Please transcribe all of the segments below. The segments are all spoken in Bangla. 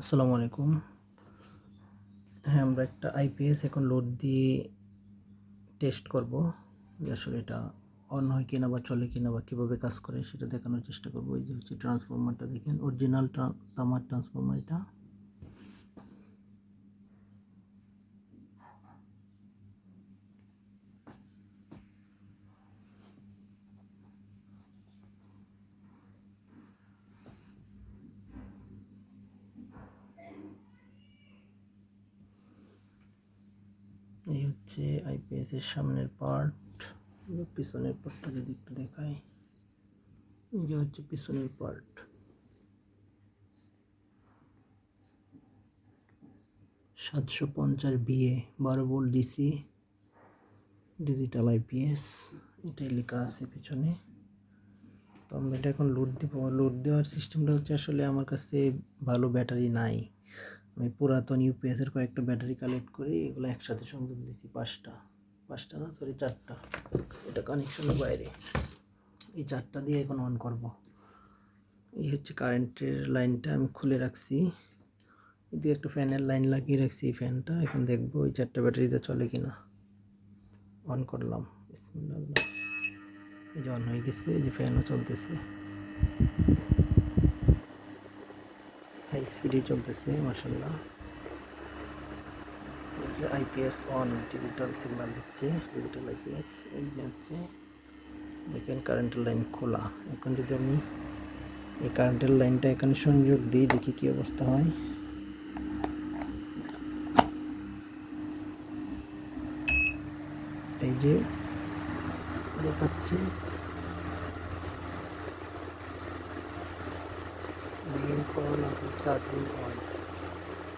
আসসালামু আলাইকুম। হ্যাঁ, আমরা একটা আইপিএস এখন লোড দিয়ে টেস্ট করব যে আসলে এটা অন হয় কিনা বা চলে কিনা বা কীভাবে কাজ করে সেটা দেখানোর চেষ্টা করব। এই যে হচ্ছে ট্রান্সফরমারটা দেখেন, অরিজিনাল তামার ট্রান্সফরমার এটা। এই হচ্ছে আইপিএস এর সামনের পার্ট। পিছনের পার্টটা যদি একটু দেখাই, এই যে হচ্ছে পিছনের part. 750 BA 12 volt DC digital IPS, এটাই লেখা আছে পিছনে। তো আমরা এটা এখন লোড দিব। লোড দেওয়ার সিস্টেমটা হচ্ছে, আসলে আমার কাছে ভালো ব্যাটারি নাই। আমি পুরাতন ইউপিএসের কয়েকটা ব্যাটারি কালেক্ট করে এগুলো একসাথে সংযোগ দিচ্ছি। পাঁচটা না, সরি, 4টা। এটা কানেকশনের বাইরে। এই 4টা দিয়ে এখন অন করব। এই হচ্ছে কারেন্টের লাইনটা আমি খুলে রাখছি। এদিকে একটা ফ্যানের লাইন লাগিয়ে রাখছি। এই ফ্যানটা এখন দেখবো এই 4টা ব্যাটারিতে চলে কিনা। অন করলাম, বিসমিল্লাহ। এই যে অন হয়ে গেছে, এই যে ফ্যানও চলতেছে, হাই স্পিডে চলতেছে, মাশাআল্লাহ। আইপিএস অন, ডিজিটাল সিগন্যাল দিচ্ছে, ডিজিটাল আইপিএস। এই যে হচ্ছে দেখেন কারেন্টের লাইন খোলা। এখন যদি আমি এই কারেন্টের লাইনটা এখানে সংযোগ দিই, দেখি কি অবস্থা হয়। এই যে দেখাচ্ছে BMS on, charging on,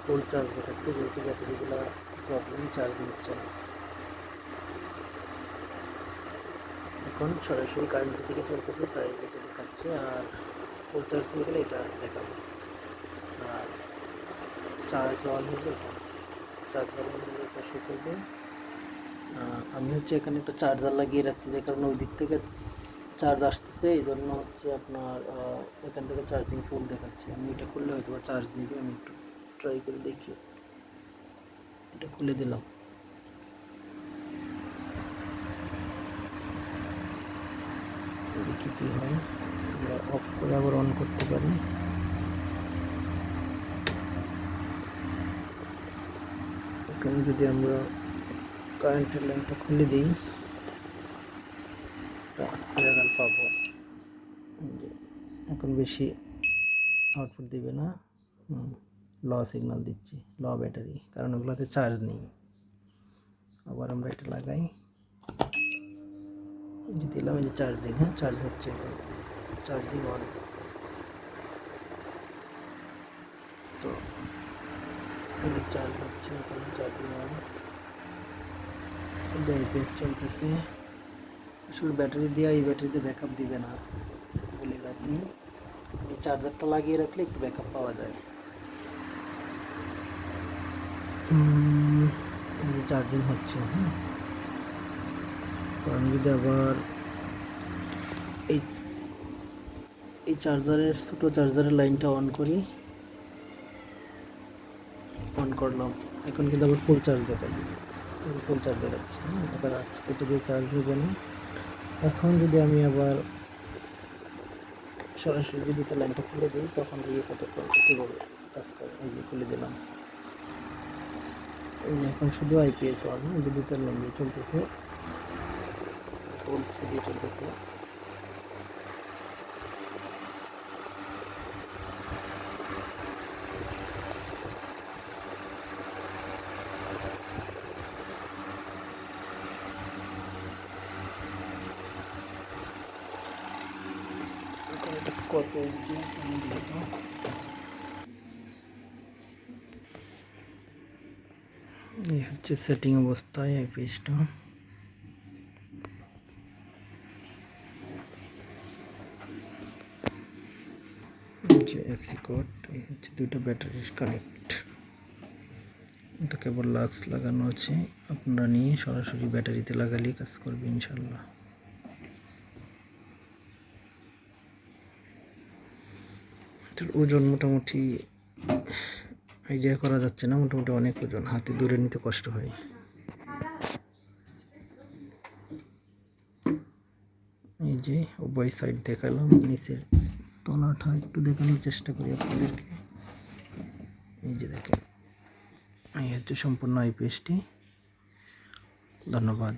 full charge দেখাচ্ছে, যেহেতু ব্যাটারিগুলো প্রবলেম, চার্জ নিচ্ছে না। এখন সরাসরি কারেন্টের দিকে চলতেছে, তাই এটা দেখাচ্ছে। আর ফুল চার্জ হয়ে গেলে এটা দেখাবে। আর চার্জ অন হলে এটা, চার্জ অন হলে এটা শো করবে। আমি হচ্ছে এখানে একটা চার্জার লাগিয়ে রাখছি, যে কারণে ওই দিক থেকে চার্জ আসতেছে, এই জন্য হচ্ছে আপনার এখান থেকে চার্জিং ফুল দেখাচ্ছে। আমি এটা খুললে হয়তো বা চার্জ নেবে, আমি একটু ট্রাই করে দেখি। এটা খুলে দিলাম, দেখি কি হয়। আমরা অফ করে আবার অন করতে পারি। এখানে যদি আমরা কারেন্টের লাইনটা খুলে দিই, রেজাল্ট পাবো। এখন বেশি আউটপুট দিবে না, ল সিগন্যাল দিচ্ছি, ল ব্যাটারি, কারণ ওগুলোতে চার্জ নেই। আবার আমরা এটা লাগাই, যে দিলাম, এই যে চার্জিং, হ্যাঁ চার্জ হচ্ছে, চার্জিং অন। তো এই চার্জ হচ্ছে, এখন চার্জিং অন, আইপিএস চলতেছে। আসলে ব্যাটারি দিয়ে এই ব্যাটারিতে ব্যাকআপ দিবে না বলে লাভ নেই। এই চার্জারটা লাগিয়ে রাখলে একটু ব্যাকআপ পাওয়া যায়। চার্জিং হচ্ছে, হ্যাঁ। তো আমি যদি আবার এই এই চার্জারের, ছোটো চার্জারের লাইনটা অন করি, অন করলাম, এখন কিন্তু আবার ফুল চার্জ দেখাবে, ফুল চার্জ দেখাচ্ছে, হ্যাঁ। এবার এটা দিয়ে চার্জ নেবে না। এখন যদি আমি আবার সরাসরি বিদ্যুতের লাইনটা খুলে দিই, তখন দিয়ে কীভাবে কাজ করে। এই যে খুলে দিলাম, এই যে এখন শুধু আইপিএস অন, বিদ্যুতের লাইন দিয়ে চলতেছে, ফুল স্পিডে চলতেছে। কত এই হচ্ছে সেটিং অবস্থায় আইপিএসটা। যে এসি কোড, এই হচ্ছে দুইটা ব্যাটারির কানেক্ট। এটা কেবল লাক্স লাগানো আছে, আপনারা নিয়ে সরাসরি ব্যাটারিতে লাগালেই কাজ করবে ইনশাল্লাহ। এটার ওজন মোটামুটি আইডিয়া করা যাচ্ছে না, মোটামুটি অনেক ওজন, হাতে দূরে নিতে কষ্ট হয়। এই যে উভয় সাইড দেখালাম, নিচের তলাটা একটু দেখানোর চেষ্টা করি আপনাদেরকে। এই যে দেখেন, এই হচ্ছে সম্পূর্ণ আইপিএসটি। ধন্যবাদ।